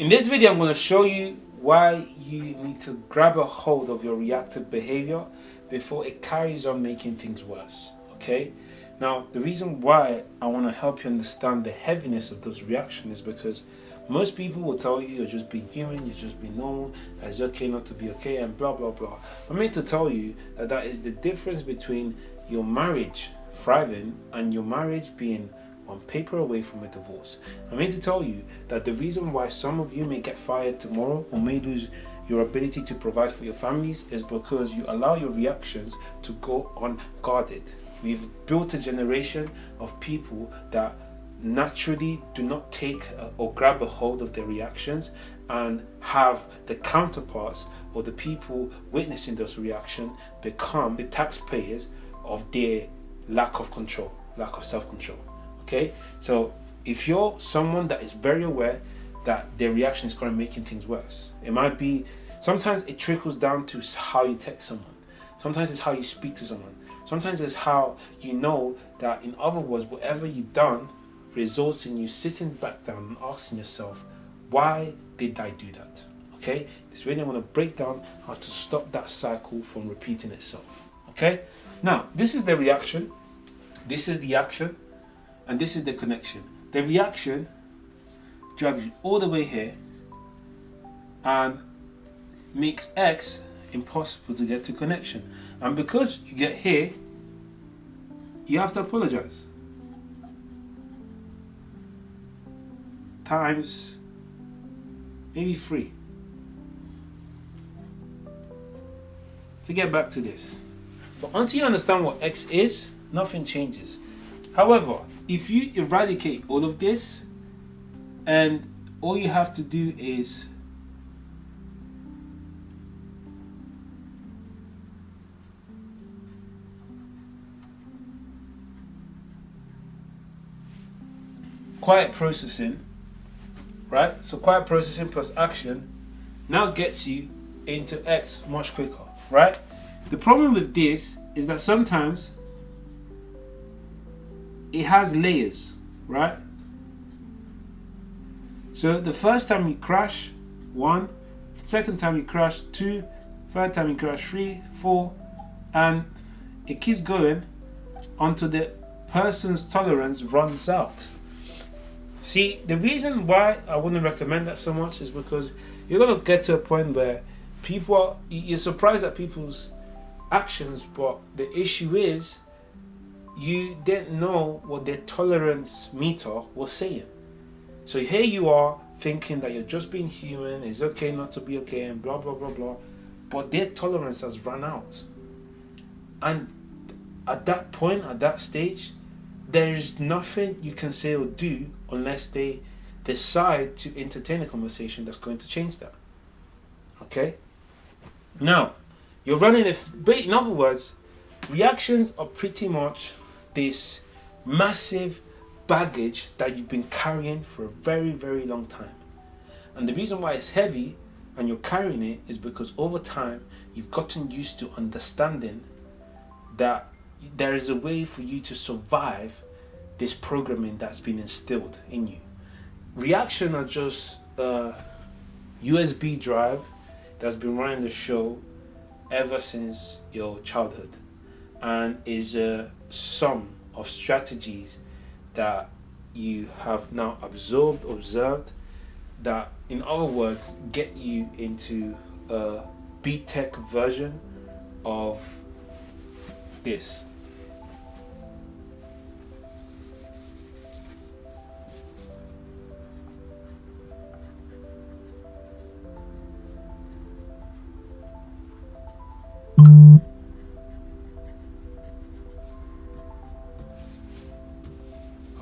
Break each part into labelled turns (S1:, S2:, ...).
S1: In this video, I'm going to show you why you need to grab a hold of your reactive behavior before it carries on making things worse. Okay? Now, the reason why I want to help you understand the heaviness of those reactions is because most people will tell you you're just being human, you're just being normal, that it's okay not to be okay, and blah blah blah. I'm meant to tell you that that is the difference between your marriage thriving and your marriage being on paper away from a divorce. I'm here to tell you that the reason why some of you may get fired tomorrow or may lose your ability to provide for your families is because you allow your reactions to go unguarded. We've built a generation of people that naturally do not take or grab a hold of their reactions and have the counterparts or the people witnessing those reactions become the taxpayers of their lack of control, lack of self-control. Okay, so if you're someone that is very aware that their reaction is kind of making things worse, it might be, sometimes it trickles down to how you text someone, sometimes it's how you speak to someone, sometimes it's how you know that, in other words, whatever you've done results in you sitting back down and asking yourself, why did I do that? Okay, this video I'm going to break down how to stop that cycle from repeating itself. Okay, now this is the reaction, this is the action, and this is the connection. The reaction drags you all the way here and makes X impossible to get to connection. And because you get here, you have to apologize. Times maybe 3. To get back to this. But until you understand what X is, nothing changes. However, if you eradicate all of this and all you have to do is quiet processing, right? So quiet processing plus action now gets you into X much quicker, right? The problem with this is that sometimes it has layers, right? So the first time you crash, 1, second time you crash, 2, third time you crash, 3, 4, and it keeps going until the person's tolerance runs out. See, the reason why I wouldn't recommend that so much is because you're going to get to a point where you're surprised at people's actions, but the issue is you didn't know what their tolerance meter was saying. So here you are thinking that you're just being human, it's okay not to be okay, and blah blah blah blah, but their tolerance has run out. And at that point, at that stage, there is nothing you can say or do unless they decide to entertain a conversation that's going to change that. Okay? Now, you're running in other words, reactions are pretty much this massive baggage that you've been carrying for a very, very long time. And the reason why it's heavy and you're carrying it is because over time you've gotten used to understanding that there is a way for you to survive this programming that's been instilled in you. Reaction are just a USB drive that's been running the show ever since your childhood, and is a sum of strategies that you have now observed, that, in other words, get you into a B-Tech version of this.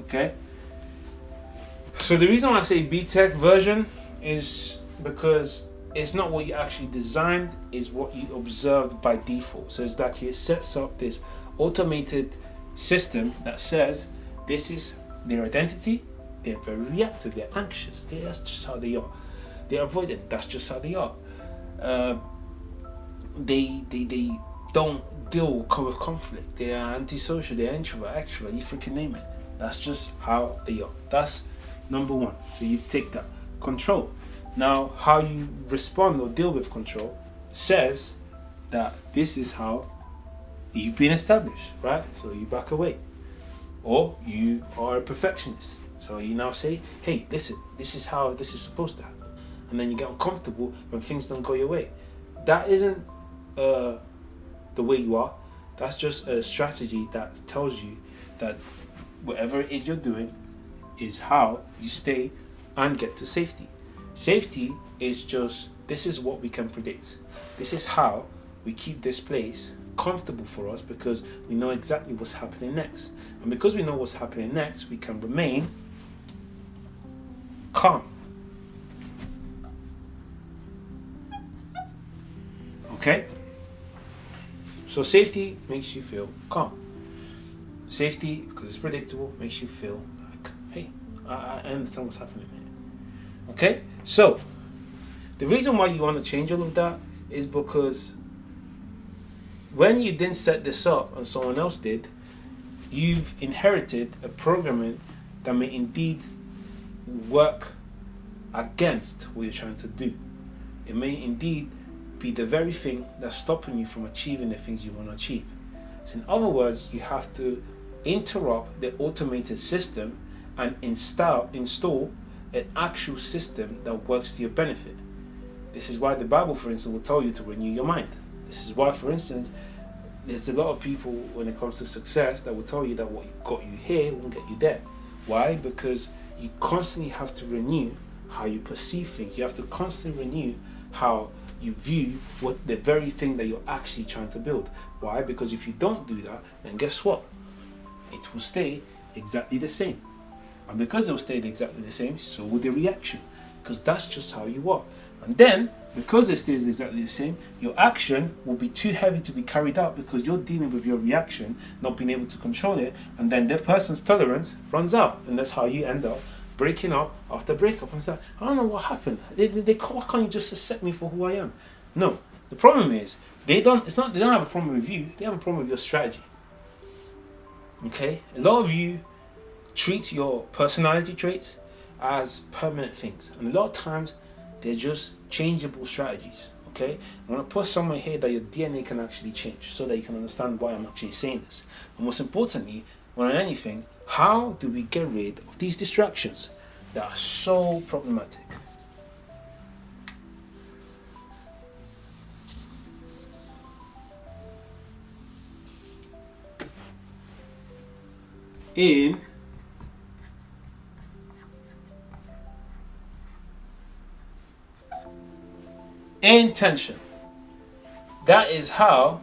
S1: Okay, so the reason why I say B-Tech version is because it's not what you actually designed, it's what you observed by default. So it's like it sets up this automated system that says this is their identity, they're very reactive, they're anxious, that's just how they are. They're avoidant, that's just how they are. They don't deal with conflict, they are antisocial, they're introvert, extrovert, you freaking name it. That's just how they are. That's number one. So you take that control. Now, how you respond or deal with control says that this is how you've been established, right? So you back away. Or you are a perfectionist. So you now say, hey, listen, this is how this is supposed to happen. And then you get uncomfortable when things don't go your way. That isn't the way you are. That's just a strategy that tells you that whatever it is you're doing is how you stay and get to safety. Safety is just, this is what we can predict. This is how we keep this place comfortable for us because we know exactly what's happening next. And because we know what's happening next, we can remain calm. Okay? So safety makes you feel calm. Safety, because it's predictable, makes you feel like, hey, I understand what's happening here. Okay? So, the reason why you want to change all of that is because when you didn't set this up and someone else did, you've inherited a programming that may indeed work against what you're trying to do. It may indeed be the very thing that's stopping you from achieving the things you want to achieve. So in other words, you have to interrupt the automated system and install an actual system that works to your benefit. This is why the Bible, for instance, will tell you to renew your mind. This is why, for instance, there's a lot of people when it comes to success that will tell you that what got you here won't get you there. Why? Because you constantly have to renew how you perceive things. You have to constantly renew how you view what the very thing that you're actually trying to build. Why? Because if you don't do that, then guess what? It will stay exactly the same. And because it will stay exactly the same, so will the reaction. Because that's just how you are. And then, because it stays exactly the same, your action will be too heavy to be carried out because you're dealing with your reaction, not being able to control it, and then the person's tolerance runs out. And that's how you end up breaking up after breakup and say, I don't know what happened. Why can't you just accept me for who I am? No. The problem is, they don't have a problem with you, they have a problem with your strategy. Okay? A lot of you treat your personality traits as permanent things. And a lot of times, they're just changeable strategies. Okay? I'm going to put somewhere here that your DNA can actually change so that you can understand why I'm actually saying this. And most importantly, more than anything, how do we get rid of these distractions that are so problematic? In intention. That is how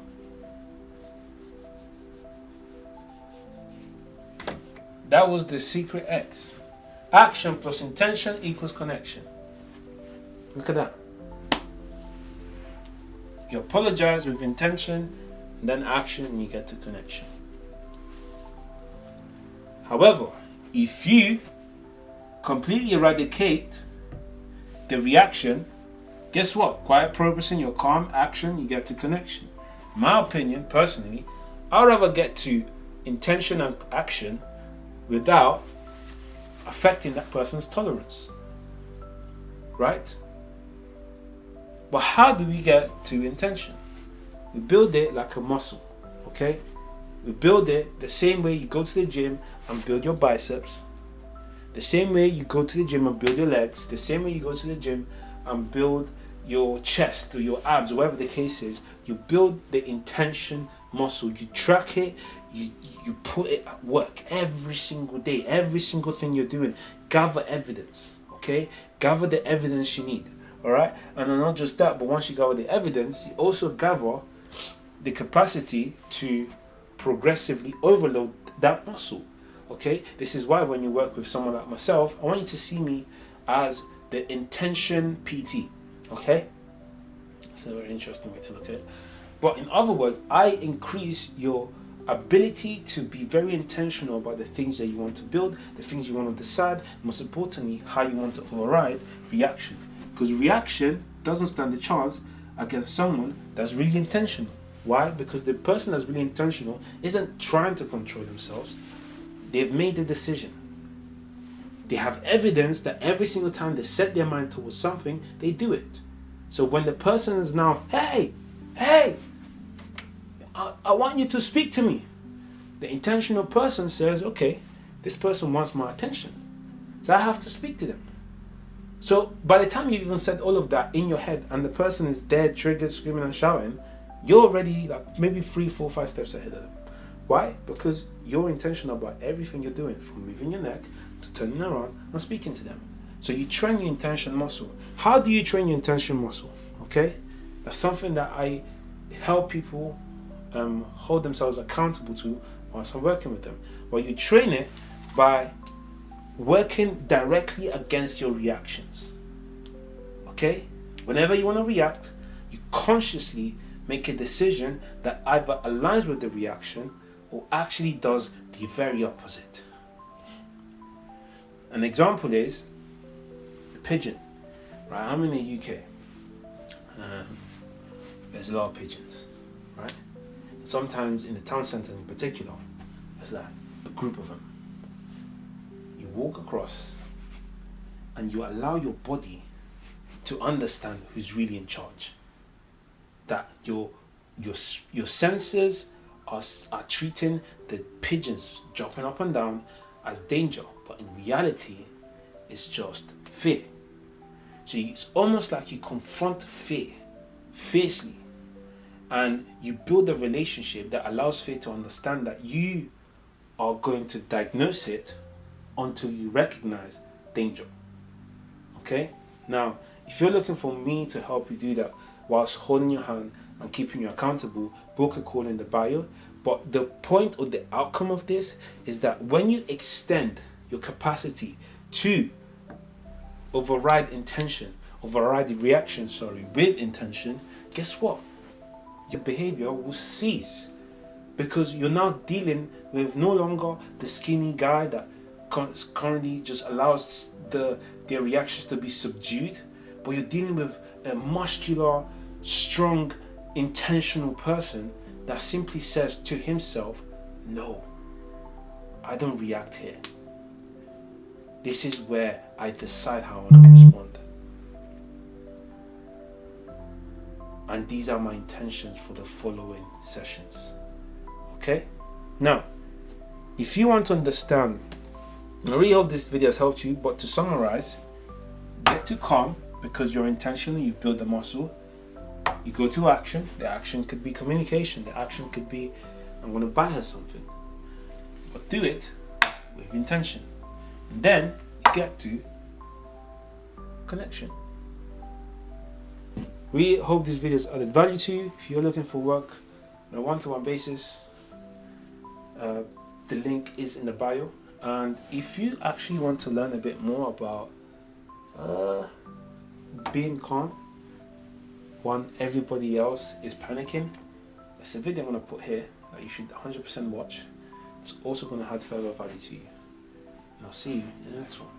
S1: that was the secret X. Action plus intention equals connection. Look at that. You apologize with intention, and then action, and you get to connection. However, if you completely eradicate the reaction, guess what? Quiet progress in your calm action, you get to connection. In my opinion, personally, I'd rather get to intention and action without affecting that person's tolerance. Right? But how do we get to intention? We build it like a muscle. Okay? We build it the same way you go to the gym and build your biceps. The same way you go to the gym and build your legs. The same way you go to the gym and build your chest or your abs, or whatever the case is. You build the intention muscle. You track it. You put it at work every single day. Every single thing you're doing. Gather evidence. Okay? Gather the evidence you need. Alright? And then not just that, but once you gather the evidence, you also gather the capacity to progressively overload that muscle. Okay? This is why when you work with someone like myself, I want you to see me as the intention PT. Okay? It's a very interesting way to look at it. But in other words, I increase your ability to be very intentional about the things that you want to build, the things you want to decide, most importantly, how you want to override reaction. Because reaction doesn't stand a chance against someone that's really intentional. Why? Because the person that's really intentional isn't trying to control themselves. They've made the decision. They have evidence that every single time they set their mind towards something, they do it. So when the person is now, hey, I want you to speak to me. The intentional person says, okay, this person wants my attention, so I have to speak to them. So by the time you even said all of that in your head and the person is dead, triggered, screaming and shouting, you're already like maybe 3, 4, 5 steps ahead of them. Why? Because you're intentional about everything you're doing, from moving your neck to turning around and speaking to them. So you train your intention muscle. How do you train your intention muscle? Okay, that's something that I help people hold themselves accountable to whilst I'm working with them. Well, you train it by working directly against your reactions. Okay, whenever you want to react, you consciously make a decision that either aligns with the reaction or actually does the very opposite. An example is a pigeon. Right, I'm in the UK. There's a lot of pigeons, right? And sometimes in the town centre in particular, there's like a group of them. You walk across and you allow your body to understand who's really in charge. That your senses are treating the pigeons jumping up and down as danger, but in reality, it's just fear. So it's almost like you confront fear fiercely, and you build a relationship that allows fear to understand that you are going to diagnose it until you recognize danger. Okay? Now, if you're looking for me to help you do that whilst holding your hand and keeping you accountable, book a call in the bio. But the point or the outcome of this is that when you extend your capacity to override the reaction, with intention, guess what? Your behavior will cease, because you're now dealing with no longer the skinny guy that currently just allows their reactions to be subdued, but you're dealing with a muscular, strong, intentional person that simply says to himself, no, I don't react here. This is where I decide how I want to respond. And these are my intentions for the following sessions. Okay? Now, if you want to understand, I really hope this video has helped you, but to summarize, get to calm because you're intentional, you've built the muscle. You go to action. The action could be communication. The action could be, I'm going to buy her something. But do it with intention. And then you get to connection. We hope this video has added value to you. If you're looking for work on a one-to-one basis, the link is in the bio. And if you actually want to learn a bit more about being calm when everybody else is panicking, there's a video I'm going to put here that you should 100% watch. It's also going to add further value to you. And I'll see you in the next one.